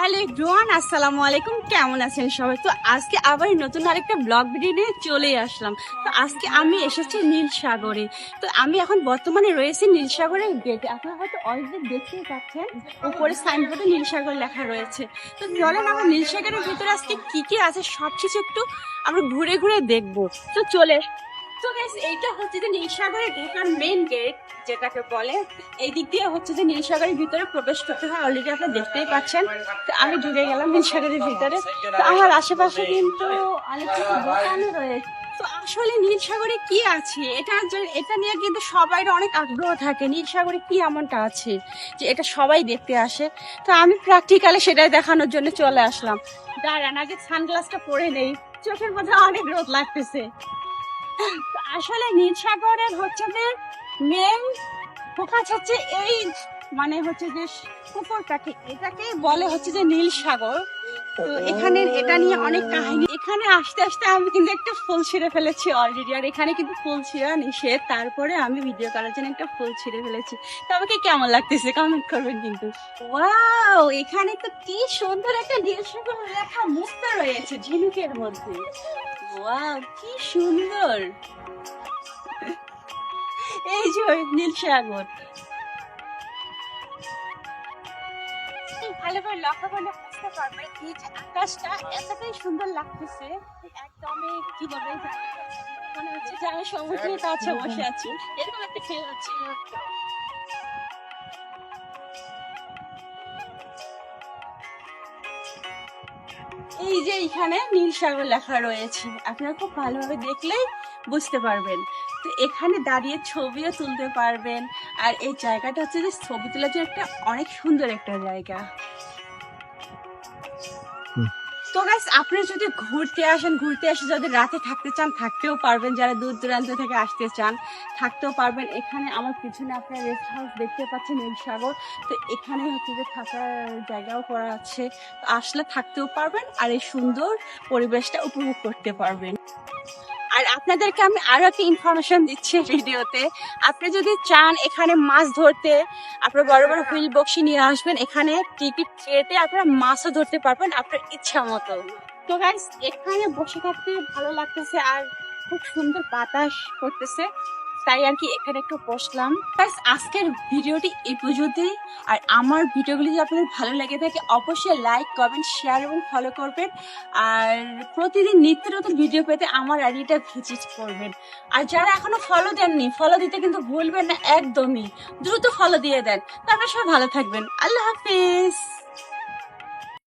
Hello everyone, আসসালামু আলাইকুম। কেমন আছেন সবাই? তো আজকে আবার নতুন আরেকটা ব্লগ ভিডিও নিয়ে চলে আসলাম। তো আজকে আমি এসেছি নীলসাগরে। তো আমি এখন বর্তমানে রয়েছি নীলসাগরের গেটে। আপনারা হয়তো অলরেডি দেখতেই পাচ্ছেন উপরে সাইনবোর্ডে নীলসাগর লেখা রয়েছে। তো চলেন আমরা নীলসাগরের ভিতরে আজকে কি কি আছে সবকিছু একটু আমরা ঘুরে ঘুরে দেখবো। তো চলে তো গাইস, এইটা হচ্ছে যে নীলসাগরের ঢোকার মেইন গেট যেটাকে বলে। এই দিক দিয়ে হচ্ছে যে নীলসাগরের ভিতরে প্রবেশ করতে হয়। অলরেডি আপনারা দেখতেই পাচ্ছেন। তো আমি ঢুকে গেলাম নীলসাগরের ভিতরে। তো আমার আশেপাশে কিন্তু অনেক কিছু দোকানও রয়েছে। তো আসলে নীলসাগরে কি আছে এটা নিয়ে কিন্তু সবাই অনেক আগ্রহ থাকে। নীলসাগরে কি এমনটা আছে যে এটা সবাই দেখতে আসে। তো আমি প্র্যাকটিক্যালি সেটাই দেখানোর জন্য চলে আসলাম। দাঁড়ান, আগে সানগ্লাসটা পরে নেই, চোখের মধ্যে অনেক রোদ লাগতেছে। আসলে নীলসাগরের হচ্ছে যে মেন ফোকাস হচ্ছে এই, মানে হচ্ছে যে পুকুরটাকে, এটাকে বলে হচ্ছে যে নীলসাগর। তো এখানে এটা নিয়ে অনেক কাহিনী। এখানে আসতে আসতে আমি কিন্তু একটা ফুল ছিঁড়ে ফেলেছি অলরেডি। আর এখানে কিন্তু ফুল ছিঁড়া নিষেধ, তারপরে আমি ভিডিও করার জন্য একটা ফুল ছিঁড়ে ফেলেছি। তো আমাকে কেমন লাগতেছে কমেন্ট করবেন কিন্তু। ওয়াও, এখানে তো কি সুন্দর একটা নীলসাগর লেখা মুক্তা রয়েছে ঝিনুকের মধ্যে। ওয়াও, কি সুন্দর। এই যে নীলসাগর ভালো করে লক্ষ্য করলে বুঝতে পারবে এই যে আকাশটা এতটাই সুন্দর লাগতেছে। একদমই কি বলে মনে হচ্ছে যে আমি সমুদ্রের কাছে বসে আছি, এরকম একটা ফিল হচ্ছে। এই যে এখানে নীলসাগর লেখা রয়েছে, আপনারা খুব ভালোভাবে দেখলেই বুঝতে পারবেন। তো এখানে দাঁড়িয়ে ছবিও তুলতে পারবেন। আর এই জায়গাটা হচ্ছে যে ছবি তোলার জন্য একটা অনেক সুন্দর একটা জায়গা। তো গাইস, আপনি যদি ঘুরতে এসে যদি রাতে থাকতে চান থাকতেও পারবেন। যারা দূর দূরান্ত থেকে আসতে চান থাকতেও পারবেন। এখানে আমার পিছনে আপনার রেস্ট হাউস দেখতে পাচ্ছেন নীলসাগর। তো এখানে হচ্ছে যে থাকার জায়গাও করা আছে। তো আসলে থাকতেও পারবেন আর এই সুন্দর পরিবেশটা উপভোগ করতে পারবেন। আর আপনাদেরকে আমি আরো একটা ইনফরমেশন দিচ্ছি ভিডিওতে। আপনি যদি চান এখানে মাছ ধরতে, আপনার বড় বড় হুইল বক্সি নিয়ে আসবেন। এখানে টিকিট কেটে আপনারা মাছও ধরতে পারবেন আপনার ইচ্ছা মতো। তো গাইস, এখানে বসে থাকতে ভালো লাগতেছে আর খুব সুন্দর বাতাস করতেছে, তাই আর কি এখানে একটু বসলাম। গাইস, আজকের ভিডিওটি এই পর্যন্তই। আর আমার ভিডিওগুলি যদি আপনাদের ভালো লেগে থাকে অবশ্যই লাইক, কমেন্ট, শেয়ার এবং ফলো করবেন। আর প্রতিদিন নিত্য নতুন ভিডিও পেতে আমার আইডিটা ভিজিট করবেন। আর যারা এখনো ফলো দেননি, ফলো দিতে কিন্তু ভুলবেন না একদমই। দ্রুত ফলো দিয়ে দেন। তারপরে সবাই ভালো থাকবেন। আল্লাহ হাফিজ।